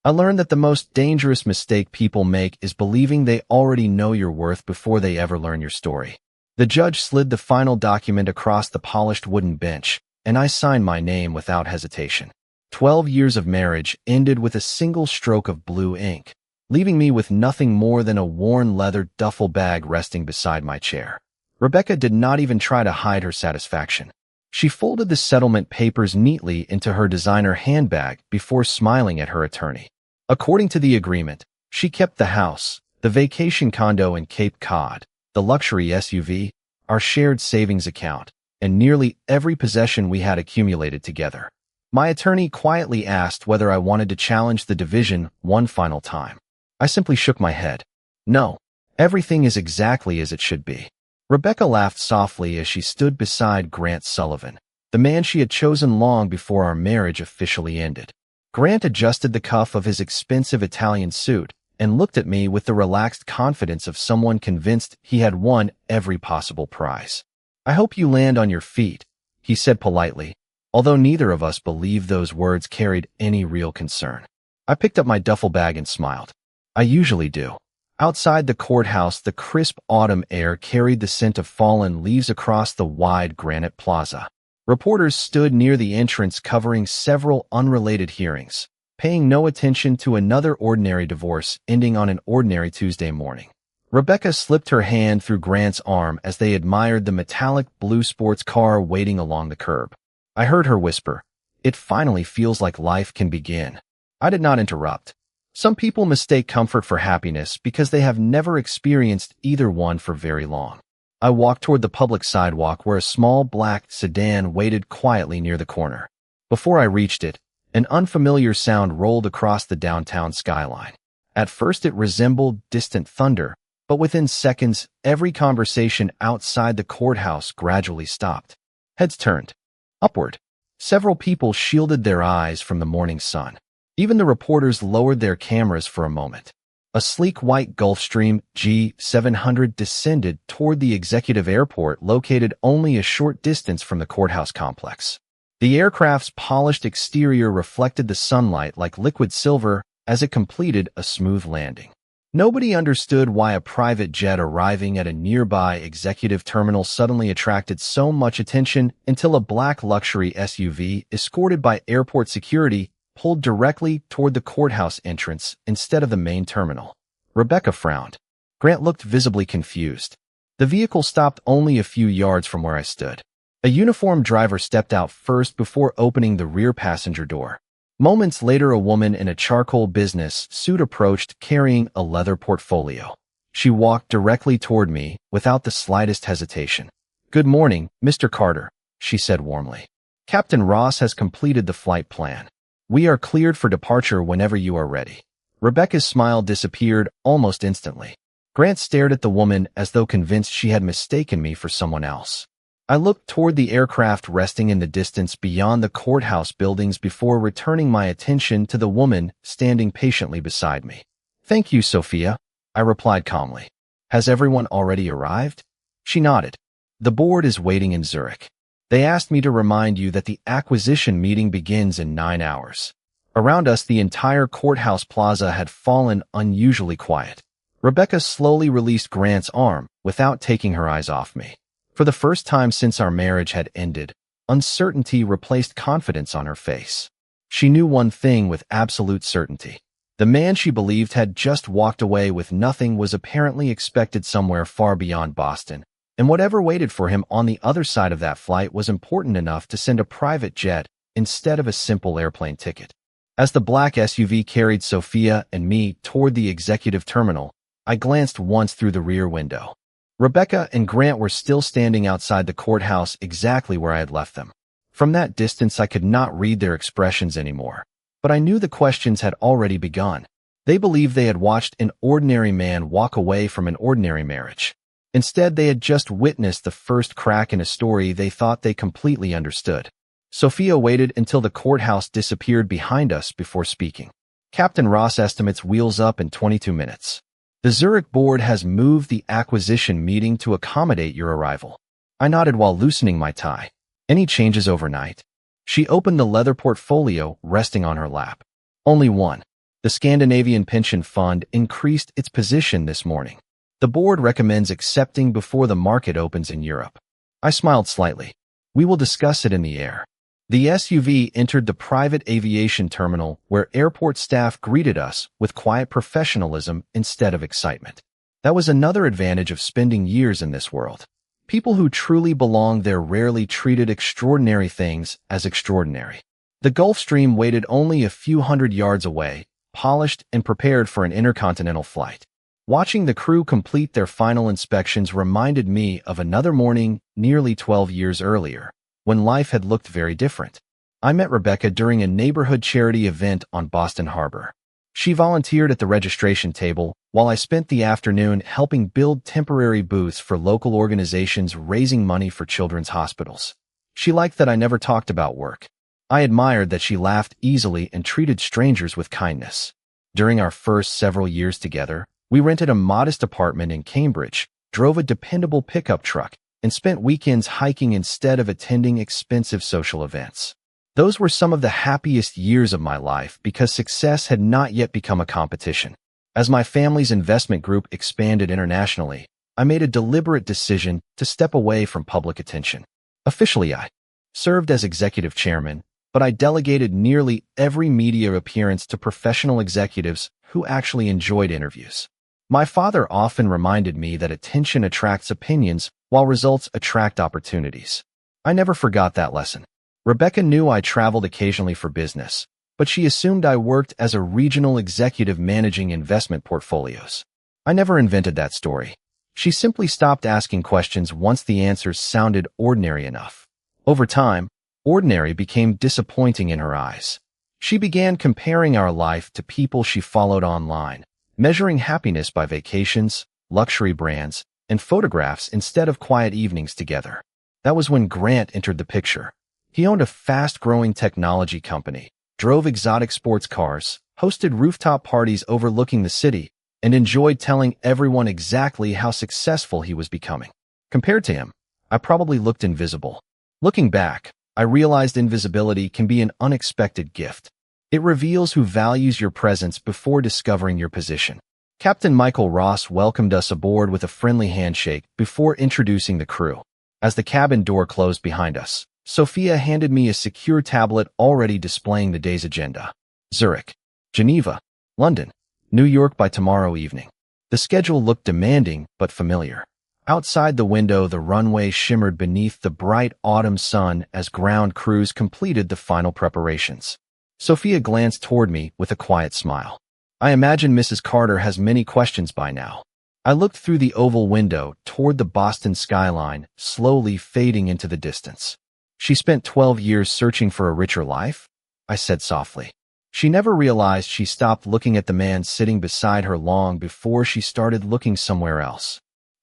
I learned that the most dangerous mistake people make is believing they already know your worth before they ever learn your story. The judge slid the final document across the polished wooden bench, and I signed my name without hesitation. 12 years of marriage ended with a single stroke of blue ink, leaving me with nothing more than a worn leather duffel bag resting beside my chair. Rebecca did not even try to hide her satisfaction. She folded the settlement papers neatly into her designer handbag before smiling at her attorney. According to the agreement, she kept the house, the vacation condo in Cape Cod, the luxury SUV, our shared savings account, and nearly every possession we had accumulated together. My attorney quietly asked whether I wanted to challenge the division one final time. I simply shook my head. No, everything is exactly as it should be. Rebecca laughed softly as she stood beside Grant Sullivan, the man she had chosen long before our marriage officially ended. Grant adjusted the cuff of his expensive Italian suit and looked at me with the relaxed confidence of someone convinced he had won every possible prize. "I hope you land on your feet," he said politely, although neither of us believed those words carried any real concern. I picked up my duffel bag and smiled. I usually do. Outside the courthouse, the crisp autumn air carried the scent of fallen leaves across the wide granite plaza. Reporters stood near the entrance covering several unrelated hearings, paying no attention to another ordinary divorce ending on an ordinary Tuesday morning. Rebecca slipped her hand through Grant's arm as they admired the metallic blue sports car waiting along the curb. I heard her whisper, "It finally feels like life can begin." I did not interrupt. Some people mistake comfort for happiness because they have never experienced either one for very long. I walked toward the public sidewalk where a small black sedan waited quietly near the corner. Before I reached it, an unfamiliar sound rolled across the downtown skyline. At first it resembled distant thunder, but within seconds, every conversation outside the courthouse gradually stopped. Heads turned upward. Several people shielded their eyes from the morning sun. Even the reporters lowered their cameras for a moment. A sleek white Gulfstream G700 descended toward the executive airport located only a short distance from the courthouse complex. The aircraft's polished exterior reflected the sunlight like liquid silver as it completed a smooth landing. Nobody understood why a private jet arriving at a nearby executive terminal suddenly attracted so much attention until a black luxury SUV escorted by airport security pulled directly toward the courthouse entrance instead of the main terminal. Rebecca frowned. Grant looked visibly confused. The vehicle stopped only a few yards from where I stood. A uniformed driver stepped out first before opening the rear passenger door. Moments later, a woman in a charcoal business suit approached carrying a leather portfolio. She walked directly toward me without the slightest hesitation. "Good morning, Mr. Carter," she said warmly. "Captain Ross has completed the flight plan. We are cleared for departure whenever you are ready." Rebecca's smile disappeared almost instantly. Grant stared at the woman as though convinced she had mistaken me for someone else. I looked toward the aircraft resting in the distance beyond the courthouse buildings before returning my attention to the woman standing patiently beside me. "Thank you, Sophia," I replied calmly. "Has everyone already arrived?" She nodded. "The board is waiting in Zurich. They asked me to remind you that the acquisition meeting begins in 9 hours. Around us, the entire courthouse plaza had fallen unusually quiet. Rebecca slowly released Grant's arm without taking her eyes off me. For the first time since our marriage had ended, uncertainty replaced confidence on her face. She knew one thing with absolute certainty. The man she believed had just walked away with nothing was apparently expected somewhere far beyond Boston, and whatever waited for him on the other side of that flight was important enough to send a private jet instead of a simple airplane ticket. As the black SUV carried Sophia and me toward the executive terminal, I glanced once through the rear window. Rebecca and Grant were still standing outside the courthouse exactly where I had left them. From that distance, I could not read their expressions anymore, but I knew the questions had already begun. They believed they had watched an ordinary man walk away from an ordinary marriage. Instead, they had just witnessed the first crack in a story they thought they completely understood. Sophia waited until the courthouse disappeared behind us before speaking. "Captain Ross estimates wheels up in 22 minutes. The Zurich board has moved the acquisition meeting to accommodate your arrival." I nodded while loosening my tie. "Any changes overnight?" She opened the leather portfolio resting on her lap. "Only one. The Scandinavian Pension Fund increased its position this morning. The board recommends accepting before the market opens in Europe. I smiled slightly. We will discuss it in the air. The SUV entered the private aviation terminal where airport staff greeted us with quiet professionalism instead of excitement. That was another advantage of spending years in this world. People who truly belong there rarely treated extraordinary things as extraordinary. The Gulfstream waited only a few hundred yards away, polished and prepared for an intercontinental flight. Watching the crew complete their final inspections reminded me of another morning nearly 12 years earlier, when life had looked very different. I met Rebecca during a neighborhood charity event on Boston Harbor. She volunteered at the registration table while I spent the afternoon helping build temporary booths for local organizations raising money for children's hospitals. She liked that I never talked about work. I admired that she laughed easily and treated strangers with kindness. During our first several years together, we rented a modest apartment in Cambridge, drove a dependable pickup truck, and spent weekends hiking instead of attending expensive social events. Those were some of the happiest years of my life because success had not yet become a competition. As my family's investment group expanded internationally, I made a deliberate decision to step away from public attention. Officially, I served as executive chairman, but I delegated nearly every media appearance to professional executives who actually enjoyed interviews. My father often reminded me that attention attracts opinions while results attract opportunities. I never forgot that lesson. Rebecca knew I traveled occasionally for business, but she assumed I worked as a regional executive managing investment portfolios. I never invented that story. She simply stopped asking questions once the answers sounded ordinary enough. Over time, ordinary became disappointing in her eyes. She began comparing our life to people she followed online, measuring happiness by vacations, luxury brands, and photographs instead of quiet evenings together. That was when Grant entered the picture. He owned a fast-growing technology company, drove exotic sports cars, hosted rooftop parties overlooking the city, and enjoyed telling everyone exactly how successful he was becoming. Compared to him, I probably looked invisible. Looking back, I realized invisibility can be an unexpected gift. It reveals who values your presence before discovering your position. Captain Michael Ross welcomed us aboard with a friendly handshake before introducing the crew. As the cabin door closed behind us, Sophia handed me a secure tablet already displaying the day's agenda. Zurich, Geneva, London, New York by tomorrow evening. The schedule looked demanding but familiar. Outside the window, the runway shimmered beneath the bright autumn sun as ground crews completed the final preparations. Sophia glanced toward me with a quiet smile. I imagine Mrs. Carter has many questions by now. I looked through the oval window toward the Boston skyline, slowly fading into the distance. She spent 12 years searching for a richer life? I said softly. She never realized she stopped looking at the man sitting beside her long before she started looking somewhere else.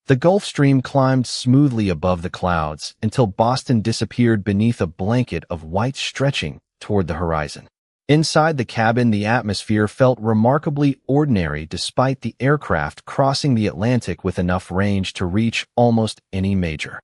The Gulfstream climbed smoothly above the clouds until Boston disappeared beneath a blanket of white stretching toward the horizon. Inside the cabin, the atmosphere felt remarkably ordinary despite the aircraft crossing the Atlantic with enough range to reach almost any major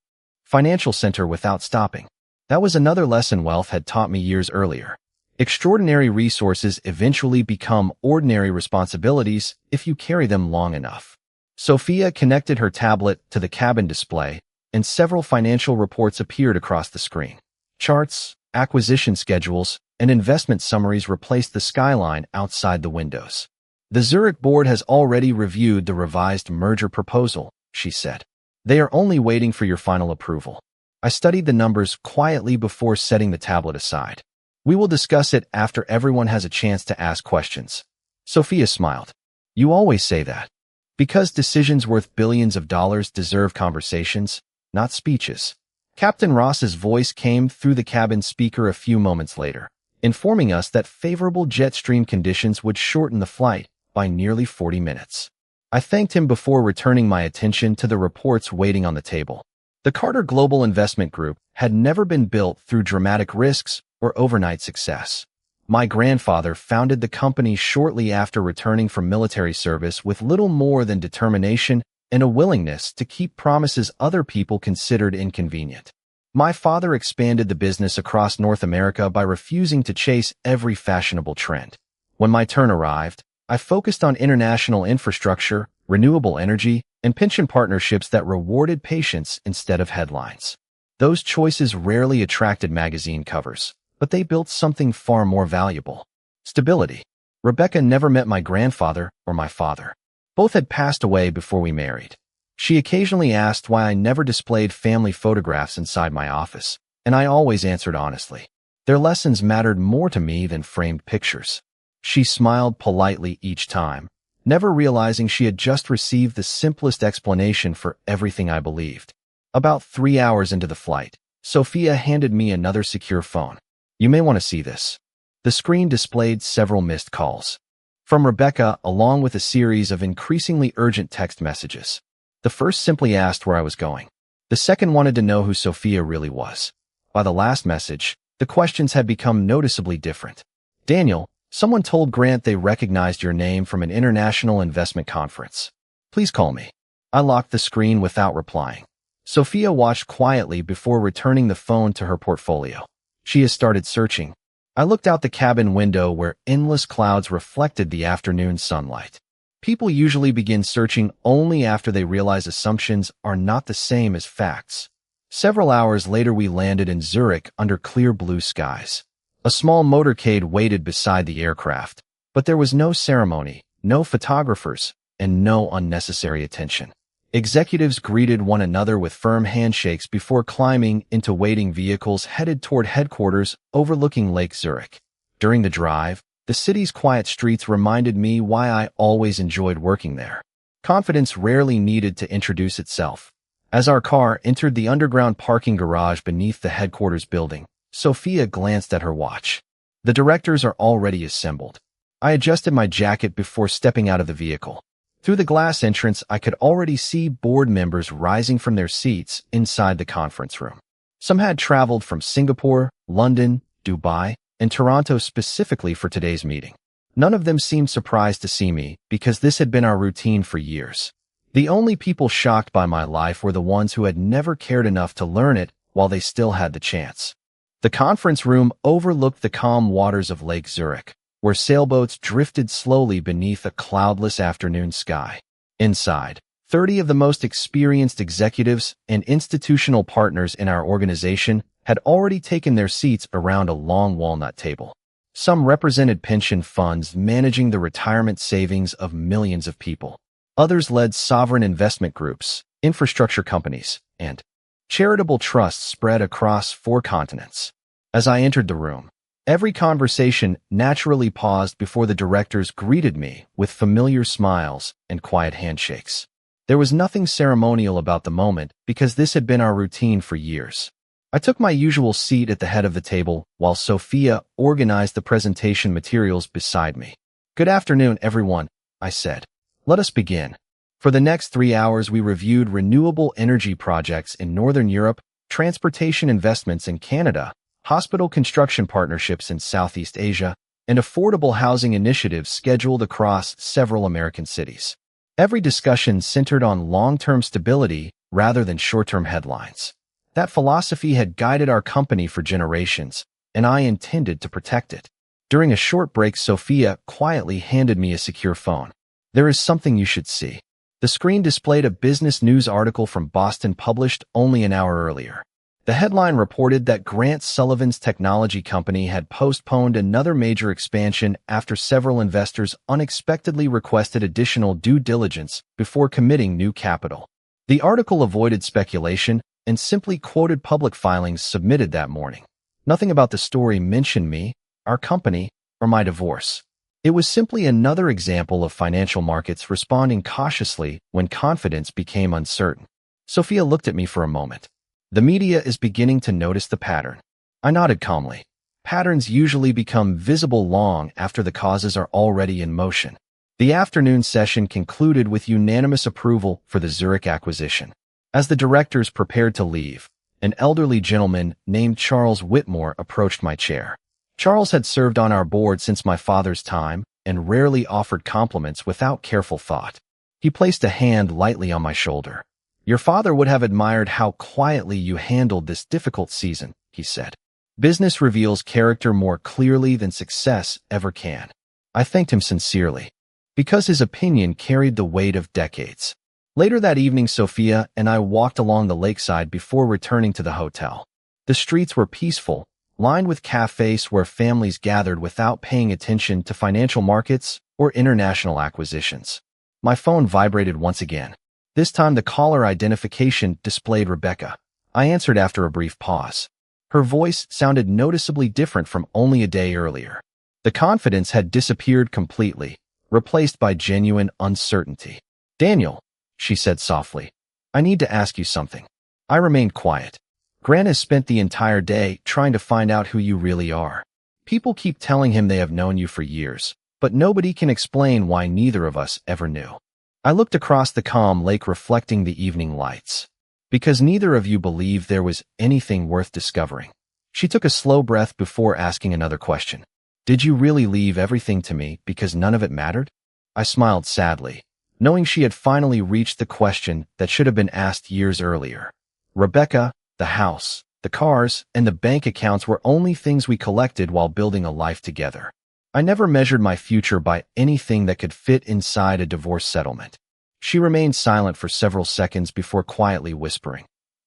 financial center without stopping. That was another lesson wealth had taught me years earlier. Extraordinary resources eventually become ordinary responsibilities if you carry them long enough. Sophia connected her tablet to the cabin display, and several financial reports appeared across the screen. Charts, acquisition schedules, and investment summaries replaced the skyline outside the windows. The Zurich board has already reviewed the revised merger proposal, she said. They are only waiting for your final approval. I studied the numbers quietly before setting the tablet aside. We will discuss it after everyone has a chance to ask questions. Sophia smiled. You always say that. Because decisions worth billions of dollars deserve conversations, not speeches. Captain Ross's voice came through the cabin speaker a few moments later, informing us that favorable jet stream conditions would shorten the flight by nearly 40 minutes. I thanked him before returning my attention to the reports waiting on the table. The Carter Global Investment Group had never been built through dramatic risks or overnight success. My grandfather founded the company shortly after returning from military service with little more than determination and a willingness to keep promises other people considered inconvenient. My father expanded the business across North America by refusing to chase every fashionable trend. When my turn arrived, I focused on international infrastructure, renewable energy, and pension partnerships that rewarded patience instead of headlines. Those choices rarely attracted magazine covers, but they built something far more valuable: stability. Rebecca never met my grandfather or my father. Both had passed away before we married. She occasionally asked why I never displayed family photographs inside my office, and I always answered honestly. Their lessons mattered more to me than framed pictures. She smiled politely each time, never realizing she had just received the simplest explanation for everything I believed. About 3 hours into the flight, Sophia handed me another secure phone. "You may want to see this." The screen displayed several missed calls from Rebecca, along with a series of increasingly urgent text messages. The first simply asked where I was going. The second wanted to know who Sophia really was. By the last message, the questions had become noticeably different. "Daniel, someone told Grant they recognized your name from an international investment conference. Please call me." I locked the screen without replying. Sophia watched quietly before returning the phone to her portfolio. She has started searching. I looked out the cabin window where endless clouds reflected the afternoon sunlight. People usually begin searching only after they realize assumptions are not the same as facts. Several hours later, we landed in Zurich under clear blue skies. A small motorcade waited beside the aircraft, but there was no ceremony, no photographers, and no unnecessary attention. Executives greeted one another with firm handshakes before climbing into waiting vehicles headed toward headquarters overlooking Lake Zurich. During the drive, the city's quiet streets reminded me why I always enjoyed working there. Confidence rarely needed to introduce itself. As our car entered the underground parking garage beneath the headquarters building, Sophia glanced at her watch. "The directors are already assembled." I adjusted my jacket before stepping out of the vehicle. Through the glass entrance, I could already see board members rising from their seats inside the conference room. Some had traveled from Singapore, London, Dubai, and Toronto specifically for today's meeting. None of them seemed surprised to see me because this had been our routine for years. The only people shocked by my life were the ones who had never cared enough to learn it while they still had the chance. The conference room overlooked the calm waters of Lake Zurich, where sailboats drifted slowly beneath a cloudless afternoon sky. Inside, 30 of the most experienced executives and institutional partners in our organization had already taken their seats around a long walnut table. Some represented pension funds managing the retirement savings of millions of people. Others led sovereign investment groups, infrastructure companies, and charitable trusts spread across 4 continents. As I entered the room, every conversation naturally paused before the directors greeted me with familiar smiles and quiet handshakes. There was nothing ceremonial about the moment because this had been our routine for years. I took my usual seat at the head of the table while Sophia organized the presentation materials beside me. "Good afternoon, everyone," I said. "Let us begin." For the next 3 hours, we reviewed renewable energy projects in Northern Europe, transportation investments in Canada, hospital construction partnerships in Southeast Asia, and affordable housing initiatives scheduled across several American cities. Every discussion centered on long-term stability rather than short-term headlines. That philosophy had guided our company for generations, and I intended to protect it. During a short break, Sophia quietly handed me a secure phone. "There is something you should see." The screen displayed a business news article from Boston published only an hour earlier. The headline reported that Grant Sullivan's technology company had postponed another major expansion after several investors unexpectedly requested additional due diligence before committing new capital. The article avoided speculation and simply quoted public filings submitted that morning. Nothing about the story mentioned me, our company, or my divorce. It was simply another example of financial markets responding cautiously when confidence became uncertain. Sophia looked at me for a moment. "The media is beginning to notice the pattern." I nodded calmly. Patterns usually become visible long after the causes are already in motion. The afternoon session concluded with unanimous approval for the Zurich acquisition. As the directors prepared to leave, an elderly gentleman named Charles Whitmore approached my chair. Charles had served on our board since my father's time and rarely offered compliments without careful thought. He placed a hand lightly on my shoulder. "Your father would have admired how quietly you handled this difficult season," he said. "Business reveals character more clearly than success ever can." I thanked him sincerely, because his opinion carried the weight of decades. Later that evening, Sophia and I walked along the lakeside before returning to the hotel. The streets were peaceful, lined with cafes where families gathered without paying attention to financial markets or international acquisitions. My phone vibrated once again. This time the caller identification displayed Rebecca. I answered after a brief pause. Her voice sounded noticeably different from only a day earlier. The confidence had disappeared completely, replaced by genuine uncertainty. "Daniel," she said softly, "I need to ask you something." I remained quiet. "Grant has spent the entire day trying to find out who you really are. People keep telling him they have known you for years, but nobody can explain why neither of us ever knew." I looked across the calm lake reflecting the evening lights. "Because neither of you believed there was anything worth discovering." She took a slow breath before asking another question. "Did you really leave everything to me because none of it mattered?" I smiled sadly, knowing she had finally reached the question that should have been asked years earlier. Rebecca, the house, the cars, and the bank accounts were only things we collected while building a life together. I never measured my future by anything that could fit inside a divorce settlement. She remained silent for several seconds before quietly whispering,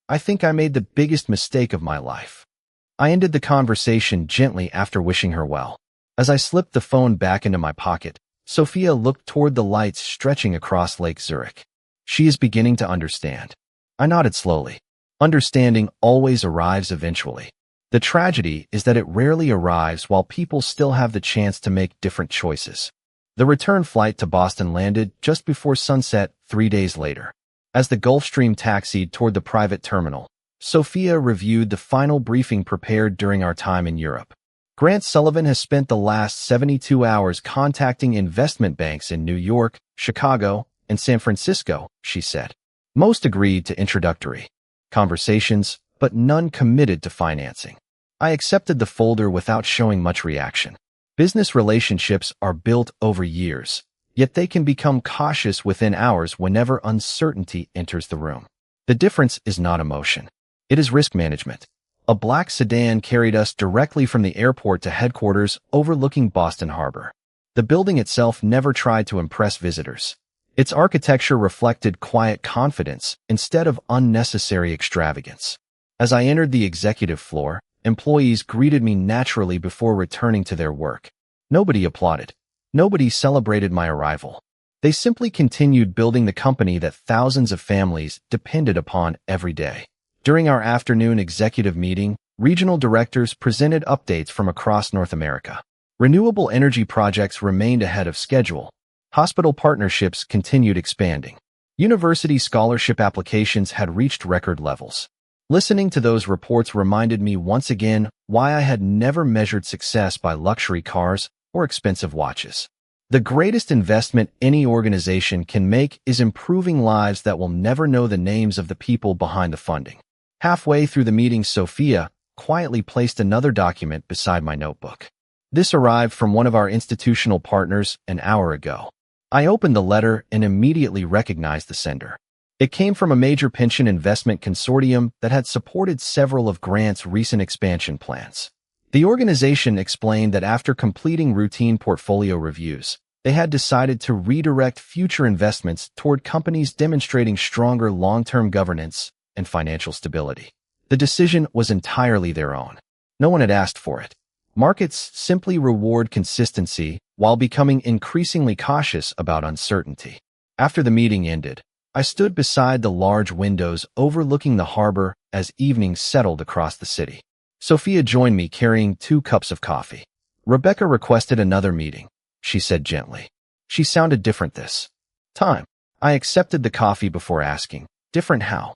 "I think I made the biggest mistake of my life." I ended the conversation gently after wishing her well. As I slipped the phone back into my pocket, Sophia looked toward the lights stretching across Lake Zurich. "She is beginning to understand." I nodded slowly. Understanding always arrives eventually. The tragedy is that it rarely arrives while people still have the chance to make different choices. The return flight to Boston landed just before sunset 3 days later. As the Gulfstream taxied toward the private terminal, Sophia reviewed the final briefing prepared during our time in Europe. "Grant Sullivan has spent the last 72 hours contacting investment banks in New York, Chicago, and San Francisco," she said. "Most agreed to introductory conversations, but none committed to financing." I accepted the folder without showing much reaction. Business relationships are built over years, yet they can become cautious within hours whenever uncertainty enters the room. The difference is not emotion. It is risk management. A black sedan carried us directly from the airport to headquarters overlooking Boston Harbor. The building itself never tried to impress visitors. Its architecture reflected quiet confidence instead of unnecessary extravagance. As I entered the executive floor, employees greeted me naturally before returning to their work. Nobody applauded. Nobody celebrated my arrival. They simply continued building the company that thousands of families depended upon every day. During our afternoon executive meeting, regional directors presented updates from across North America. Renewable energy projects remained ahead of schedule. Hospital partnerships continued expanding. University scholarship applications had reached record levels. Listening to those reports reminded me once again why I had never measured success by luxury cars or expensive watches. The greatest investment any organization can make is improving lives that will never know the names of the people behind the funding. Halfway through the meeting, Sophia quietly placed another document beside my notebook. This arrived from one of our institutional partners an hour ago. I opened the letter and immediately recognized the sender. It came from a major pension investment consortium that had supported several of Grant's recent expansion plans. The organization explained that after completing routine portfolio reviews, they had decided to redirect future investments toward companies demonstrating stronger long-term governance and financial stability. The decision was entirely their own. No one had asked for it. Markets simply reward consistency while becoming increasingly cautious about uncertainty. After the meeting ended, I stood beside the large windows overlooking the harbor as evening settled across the city. Sophia joined me carrying 2 cups of coffee. "Rebecca requested another meeting," she said gently. She sounded different this time. I accepted the coffee before asking, "Different how?"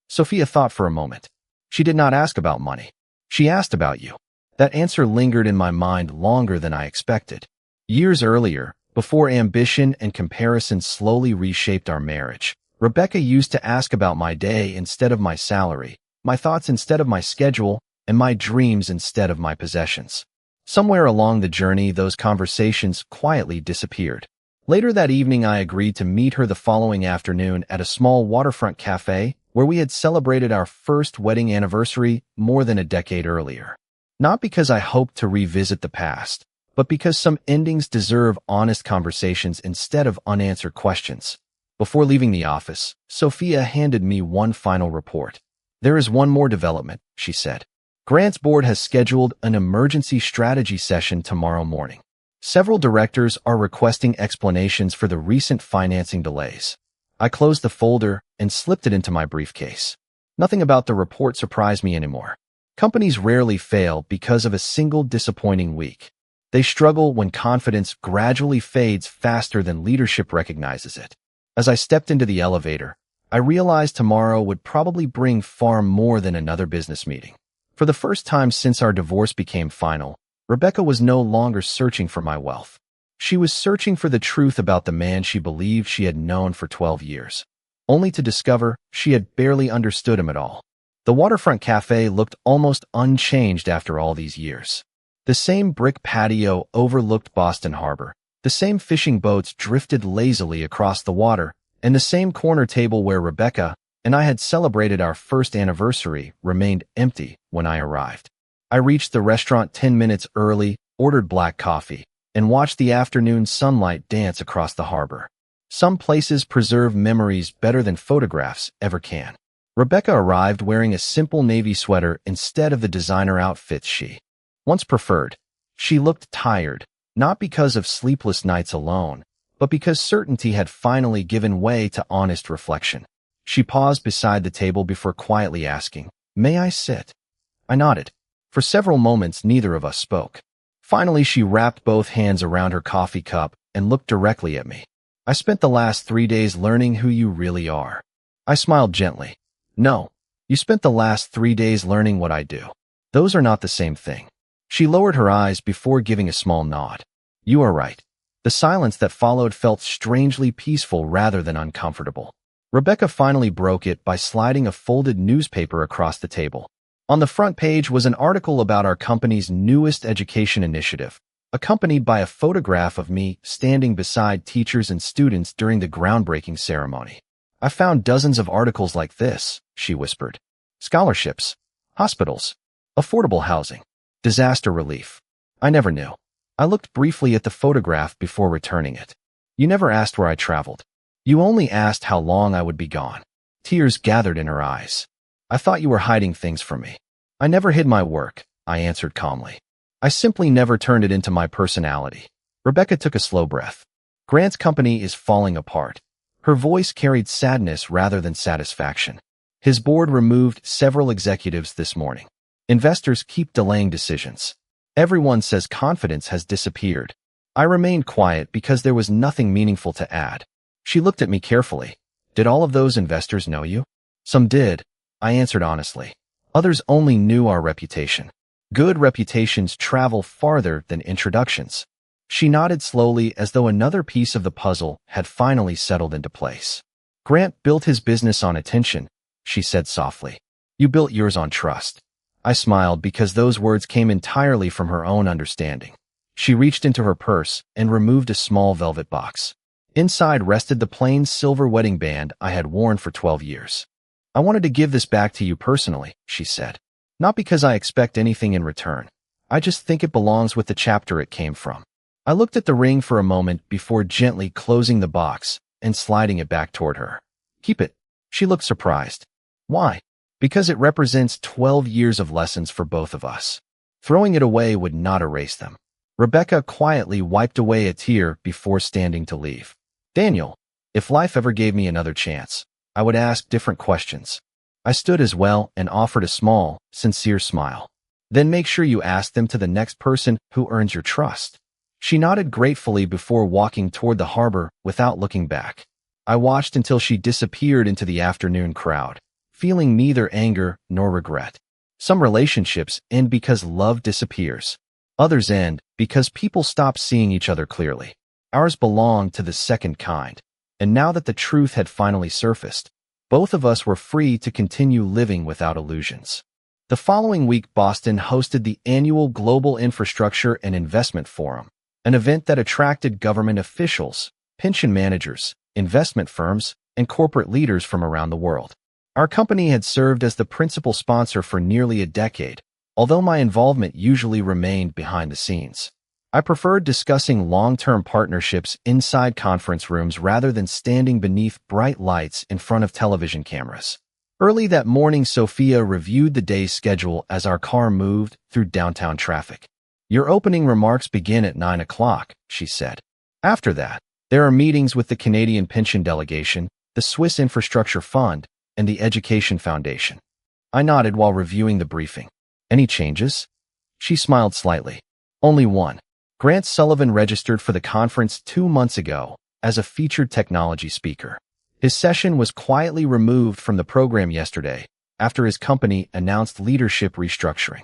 Sophia thought for a moment. "She did not ask about money. She asked about you." That answer lingered in my mind longer than I expected. Years earlier, before ambition and comparison slowly reshaped our marriage, Rebecca used to ask about my day instead of my salary, my thoughts instead of my schedule, and my dreams instead of my possessions. Somewhere along the journey, those conversations quietly disappeared. Later that evening, I agreed to meet her the following afternoon at a small waterfront cafe where we had celebrated our first wedding anniversary more than a decade earlier. Not because I hoped to revisit the past, but because some endings deserve honest conversations instead of unanswered questions. Before leaving the office, Sophia handed me one final report. "There is one more development," she said. "Grant's board has scheduled an emergency strategy session tomorrow morning. Several directors are requesting explanations for the recent financing delays." I closed the folder and slipped it into my briefcase. Nothing about the report surprised me anymore. Companies rarely fail because of a single disappointing week. They struggle when confidence gradually fades faster than leadership recognizes it. As I stepped into the elevator, I realized tomorrow would probably bring far more than another business meeting. For the first time since our divorce became final, Rebecca was no longer searching for my wealth. She was searching for the truth about the man she believed she had known for 12 years, only to discover she had barely understood him at all. The waterfront cafe looked almost unchanged after all these years. The same brick patio overlooked Boston Harbor, the same fishing boats drifted lazily across the water, and the same corner table where Rebecca and I had celebrated our first anniversary remained empty when I arrived. I reached the restaurant 10 minutes early, ordered black coffee, and watched the afternoon sunlight dance across the harbor. Some places preserve memories better than photographs ever can. Rebecca arrived wearing a simple navy sweater instead of the designer outfits she once preferred. She looked tired, not because of sleepless nights alone, but because certainty had finally given way to honest reflection. She paused beside the table before quietly asking, "May I sit?" I nodded. For several moments, neither of us spoke. Finally, she wrapped both hands around her coffee cup and looked directly at me. "I spent the last 3 days learning who you really are." I smiled gently. "No, you spent the last 3 days learning what I do. Those are not the same thing." She lowered her eyes before giving a small nod. "You are right." The silence that followed felt strangely peaceful rather than uncomfortable. Rebecca finally broke it by sliding a folded newspaper across the table. On the front page was an article about our company's newest education initiative, accompanied by a photograph of me standing beside teachers and students during the groundbreaking ceremony. "I found dozens of articles like this," she whispered. "Scholarships, hospitals, affordable housing, disaster relief. I never knew." I looked briefly at the photograph before returning it. "You never asked where I traveled. You only asked how long I would be gone." Tears gathered in her eyes. "I thought you were hiding things from me." "I never hid my work," I answered calmly. "I simply never turned it into my personality." Rebecca took a slow breath. "Grant's company is falling apart." Her voice carried sadness rather than satisfaction. "His board removed several executives this morning. Investors keep delaying decisions. Everyone says confidence has disappeared." I remained quiet because there was nothing meaningful to add. She looked at me carefully. "Did all of those investors know you?" "Some did," I answered honestly. "Others only knew our reputation. Good reputations travel farther than introductions." She nodded slowly as though another piece of the puzzle had finally settled into place. "Grant built his business on attention," she said softly. "You built yours on trust." I smiled because those words came entirely from her own understanding. She reached into her purse and removed a small velvet box. Inside rested the plain silver wedding band I had worn for 12 years. "I wanted to give this back to you personally," she said. "Not because I expect anything in return. I just think it belongs with the chapter it came from." I looked at the ring for a moment before gently closing the box and sliding it back toward her. "Keep it." She looked surprised. "Why?" "Because it represents 12 years of lessons for both of us. Throwing it away would not erase them." Rebecca quietly wiped away a tear before standing to leave. "Daniel, if life ever gave me another chance, I would ask different questions." I stood as well and offered a small, sincere smile. "Then make sure you ask them to the next person who earns your trust." She nodded gratefully before walking toward the harbor without looking back. I watched until she disappeared into the afternoon crowd, feeling neither anger nor regret. Some relationships end because love disappears. Others end because people stop seeing each other clearly. Ours belonged to the second kind, and now that the truth had finally surfaced, both of us were free to continue living without illusions. The following week, Boston hosted the annual Global Infrastructure and Investment Forum, an event that attracted government officials, pension managers, investment firms, and corporate leaders from around the world. Our company had served as the principal sponsor for nearly a decade, although my involvement usually remained behind the scenes. I preferred discussing long-term partnerships inside conference rooms rather than standing beneath bright lights in front of television cameras. Early that morning, Sophia reviewed the day's schedule as our car moved through downtown traffic. "Your opening remarks begin at 9 o'clock, she said. "After that, there are meetings with the Canadian Pension Delegation, the Swiss Infrastructure Fund, and the Education Foundation." I nodded while reviewing the briefing. "Any changes?" She smiled slightly. "Only one. Grant Sullivan registered for the conference 2 months ago as a featured technology speaker. His session was quietly removed from the program yesterday after his company announced leadership restructuring."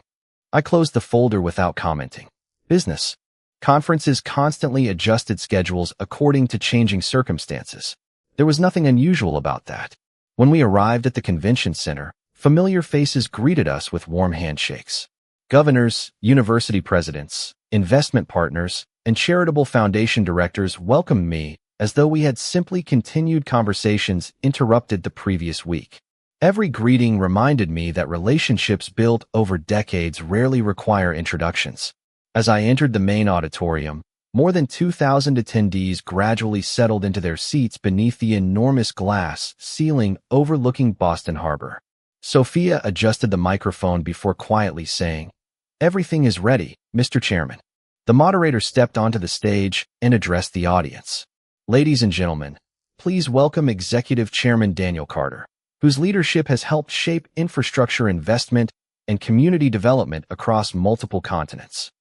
I closed the folder without commenting. Business. Conferences constantly adjusted schedules according to changing circumstances. There was nothing unusual about that. When we arrived at the convention center, familiar faces greeted us with warm handshakes. Governors, university presidents, investment partners, and charitable foundation directors welcomed me as though we had simply continued conversations interrupted the previous week. Every greeting reminded me that relationships built over decades rarely require introductions. As I entered the main auditorium, more than 2,000 attendees gradually settled into their seats beneath the enormous glass ceiling overlooking Boston Harbor. Sophia adjusted the microphone before quietly saying, "Everything is ready, Mr. Chairman." The moderator stepped onto the stage and addressed the audience. "Ladies and gentlemen, please welcome Executive Chairman Daniel Carter, whose leadership has helped shape infrastructure investment and community development across multiple continents."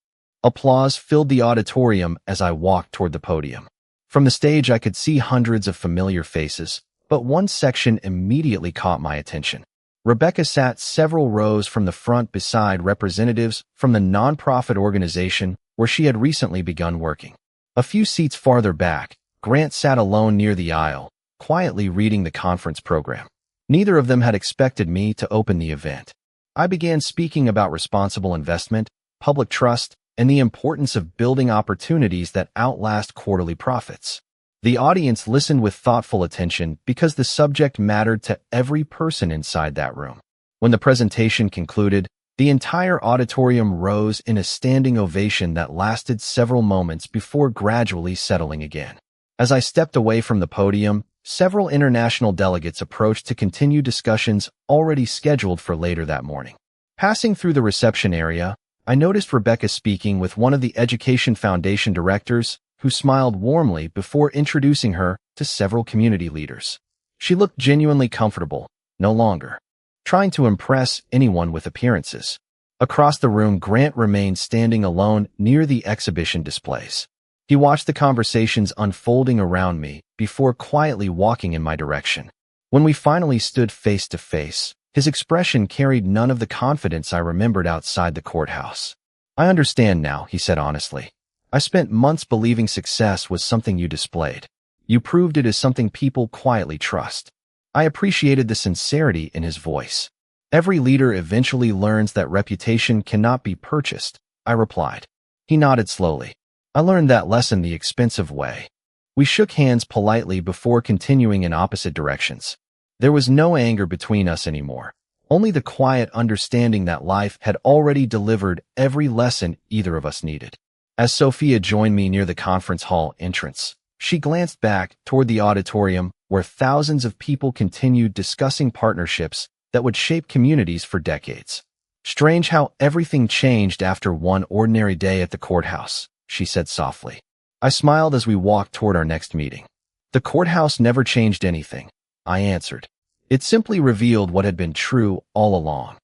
Applause filled the auditorium as I walked toward the podium. From the stage, I could see hundreds of familiar faces, but one section immediately caught my attention. Rebecca sat several rows from the front beside representatives from the nonprofit organization where she had recently begun working. A few seats farther back, Grant sat alone near the aisle, quietly reading the conference program. Neither of them had expected me to open the event. I began speaking about responsible investment, public trust, and the importance of building opportunities that outlast quarterly profits. The audience listened with thoughtful attention because the subject mattered to every person inside that room. When the presentation concluded, the entire auditorium rose in a standing ovation that lasted several moments before gradually settling again. As I stepped away from the podium, several international delegates approached to continue discussions already scheduled for later that morning. Passing through the reception area, I noticed Rebecca speaking with one of the Education Foundation directors, who smiled warmly before introducing her to several community leaders. She looked genuinely comfortable, no longer trying to impress anyone with appearances. Across the room, Grant remained standing alone near the exhibition displays. He watched the conversations unfolding around me before quietly walking in my direction. When we finally stood face to face, his expression carried none of the confidence I remembered outside the courthouse. "I understand now," he said honestly. "I spent months believing success was something you displayed. You proved it as something people quietly trust." I appreciated the sincerity in his voice. "Every leader eventually learns that reputation cannot be purchased," I replied. He nodded slowly. "I learned that lesson the expensive way." We shook hands politely before continuing in opposite directions. There was no anger between us anymore, only the quiet understanding that life had already delivered every lesson either of us needed. As Sophia joined me near the conference hall entrance, she glanced back toward the auditorium where thousands of people continued discussing partnerships that would shape communities for decades. "Strange how everything changed after one ordinary day at the courthouse," she said softly. I smiled as we walked toward our next meeting. "The courthouse never changed anything," I answered. "It simply revealed what had been true all along."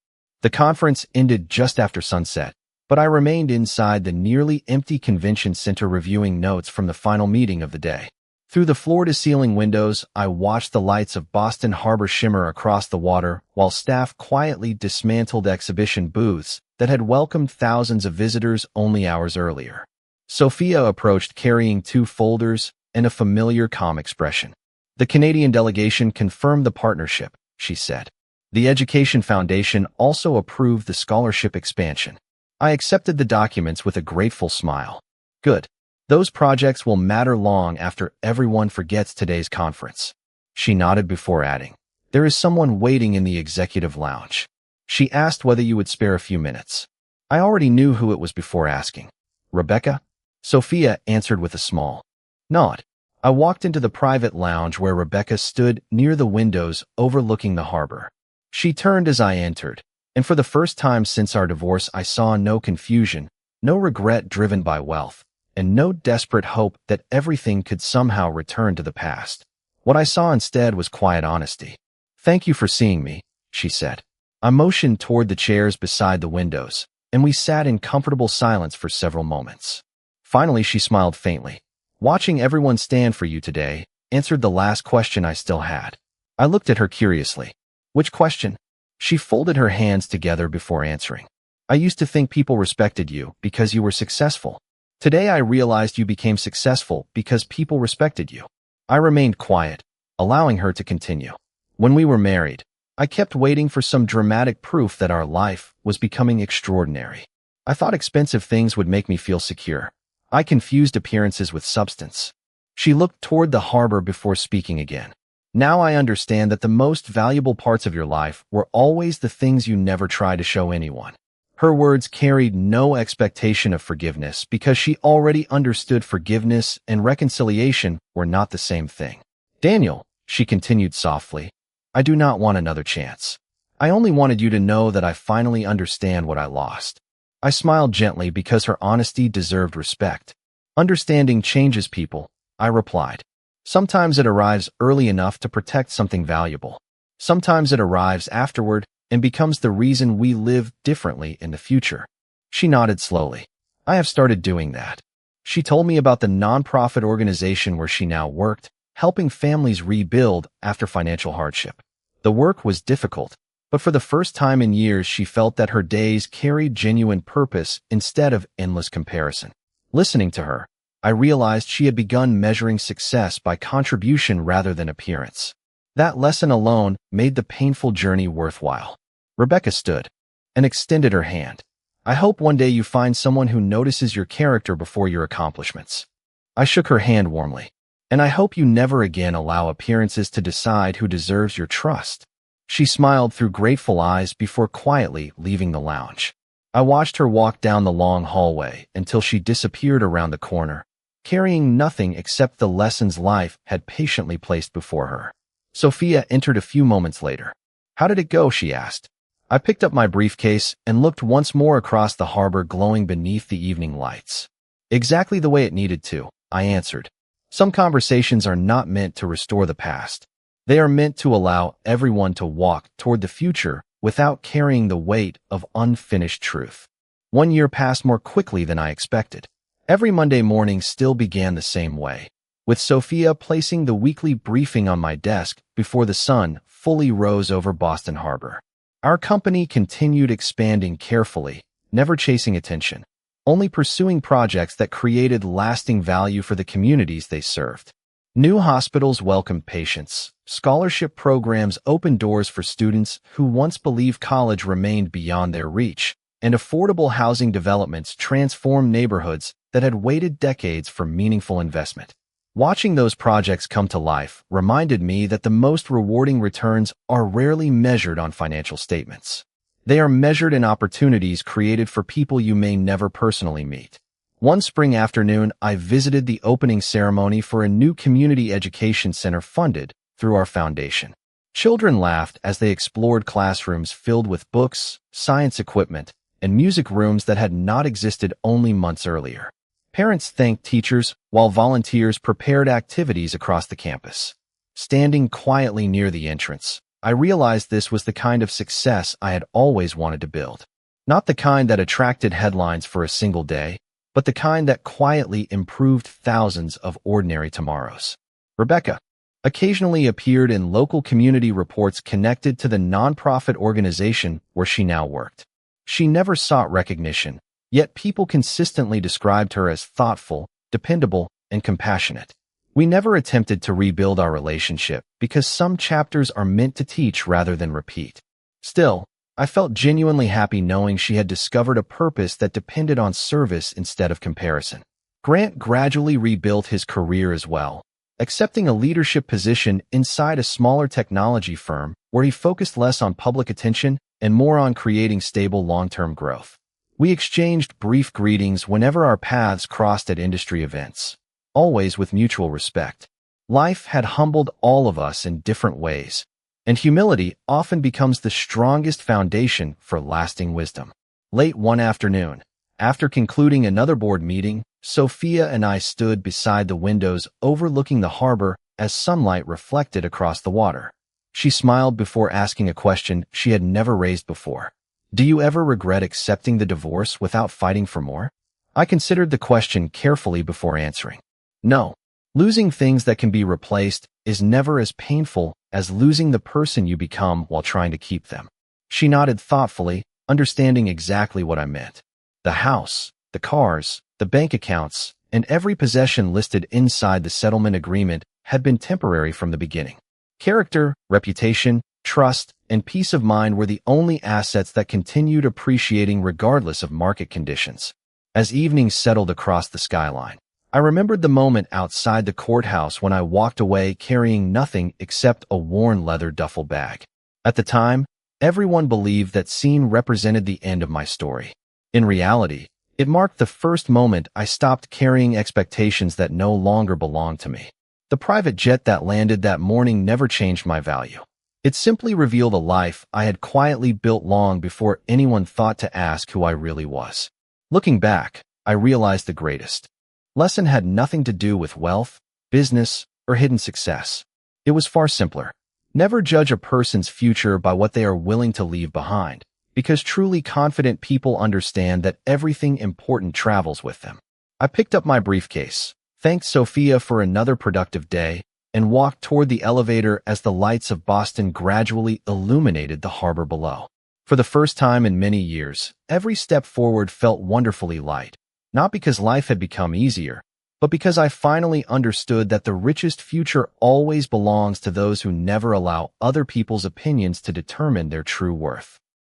The conference ended just after sunset, but I remained inside the nearly empty convention center reviewing notes from the final meeting of the day. Through the floor-to-ceiling windows, I watched the lights of Boston Harbor shimmer across the water while staff quietly dismantled exhibition booths that had welcomed thousands of visitors only hours earlier. Sophia approached carrying 2 folders and a familiar calm expression. "The Canadian delegation confirmed the partnership," she said. "The Education Foundation also approved the scholarship expansion." I accepted the documents with a grateful smile. "Good. Those projects will matter long after everyone forgets today's conference." She nodded before adding, "There is someone waiting in the executive lounge." She asked whether you would spare a few minutes. I already knew who it was before asking. "Rebecca?" Sophia answered with a small nod. I walked into the private lounge where Rebecca stood near the windows overlooking the harbor. She turned as I entered, and for the first time since our divorce I saw no confusion, no regret driven by wealth, and no desperate hope that everything could somehow return to the past. What I saw instead was quiet honesty. "Thank you for seeing me," she said. I motioned toward the chairs beside the windows, and we sat in comfortable silence for several moments. Finally, she smiled faintly. "Watching everyone stand for you today," answered the last question I still had. I looked at her curiously. "Which question?" She folded her hands together before answering. "I used to think people respected you because you were successful. Today I realized you became successful because people respected you." I remained quiet, allowing her to continue. "When we were married, I kept waiting for some dramatic proof that our life was becoming extraordinary. I thought expensive things would make me feel secure. I confused appearances with substance." She looked toward the harbor before speaking again. "Now I understand that the most valuable parts of your life were always the things you never tried to show anyone." Her words carried no expectation of forgiveness because she already understood forgiveness and reconciliation were not the same thing. "Daniel," she continued softly, "I do not want another chance. I only wanted you to know that I finally understand what I lost." I smiled gently because her honesty deserved respect. "Understanding changes people," I replied. "Sometimes it arrives early enough to protect something valuable. Sometimes it arrives afterward and becomes the reason we live differently in the future." She nodded slowly. "I have started doing that." She told me about the nonprofit organization where she now worked, helping families rebuild after financial hardship. The work was difficult, but for the first time in years she felt that her days carried genuine purpose instead of endless comparison. Listening to her, I realized she had begun measuring success by contribution rather than appearance. That lesson alone made the painful journey worthwhile. Rebecca stood and extended her hand. "I hope one day you find someone who notices your character before your accomplishments." I shook her hand warmly. "And I hope you never again allow appearances to decide who deserves your trust." She smiled through grateful eyes before quietly leaving the lounge. I watched her walk down the long hallway until she disappeared around the corner, carrying nothing except the lessons life had patiently placed before her. Sophia entered a few moments later. "How did it go?" she asked. I picked up my briefcase and looked once more across the harbor glowing beneath the evening lights. "Exactly the way it needed to," I answered. "Some conversations are not meant to restore the past. They are meant to allow everyone to walk toward the future without carrying the weight of unfinished truth." 1 year passed more quickly than I expected. Every Monday morning still began the same way, with Sophia placing the weekly briefing on my desk before the sun fully rose over Boston Harbor. Our company continued expanding carefully, never chasing attention, only pursuing projects that created lasting value for the communities they served. New hospitals welcomed patients, scholarship programs opened doors for students who once believed college remained beyond their reach, and affordable housing developments transformed neighborhoods that had waited decades for meaningful investment. Watching those projects come to life reminded me that the most rewarding returns are rarely measured on financial statements. They are measured in opportunities created for people you may never personally meet. One spring afternoon, I visited the opening ceremony for a new community education center funded through our foundation. Children laughed as they explored classrooms filled with books, science equipment, and music rooms that had not existed only months earlier. Parents thanked teachers while volunteers prepared activities across the campus. Standing quietly near the entrance, I realized this was the kind of success I had always wanted to build. Not the kind that attracted headlines for a single day, but the kind that quietly improved thousands of ordinary tomorrows. Rebecca occasionally appeared in local community reports connected to the nonprofit organization where she now worked. She never sought recognition, yet people consistently described her as thoughtful, dependable, and compassionate. We never attempted to rebuild our relationship because some chapters are meant to teach rather than repeat. Still, I felt genuinely happy knowing she had discovered a purpose that depended on service instead of comparison. Grant gradually rebuilt his career as well, accepting a leadership position inside a smaller technology firm where he focused less on public attention and more on creating stable long-term growth. We exchanged brief greetings whenever our paths crossed at industry events, always with mutual respect. Life had humbled all of us in different ways, and humility often becomes the strongest foundation for lasting wisdom. Late one afternoon, after concluding another board meeting, Sophia and I stood beside the windows overlooking the harbor as sunlight reflected across the water. She smiled before asking a question she had never raised before. Do you ever regret accepting the divorce without fighting for more? I considered the question carefully before answering. No. Losing things that can be replaced is never as painful as losing the person you become while trying to keep them. She nodded thoughtfully, understanding exactly what I meant. The house, the cars, the bank accounts, and every possession listed inside the settlement agreement had been temporary from the beginning. Character, reputation, trust, and peace of mind were the only assets that continued appreciating regardless of market conditions. As evening settled across the skyline, I remembered the moment outside the courthouse when I walked away carrying nothing except a worn leather duffel bag. At the time, everyone believed that scene represented the end of my story. In reality, it marked the first moment I stopped carrying expectations that no longer belonged to me. The private jet that landed that morning never changed my value. It simply revealed a life I had quietly built long before anyone thought to ask who I really was. Looking back, I realized the greatest lesson had nothing to do with wealth, business, or hidden success. It was far simpler. Never judge a person's future by what they are willing to leave behind, because truly confident people understand that everything important travels with them. I picked up my briefcase, thanked Sophia for another productive day, and walked toward the elevator as the lights of Boston gradually illuminated the harbor below. For the first time in many years, every step forward felt wonderfully light, not because life had become easier, but because I finally understood that the richest future always belongs to those who never allow other people's opinions to determine their true worth.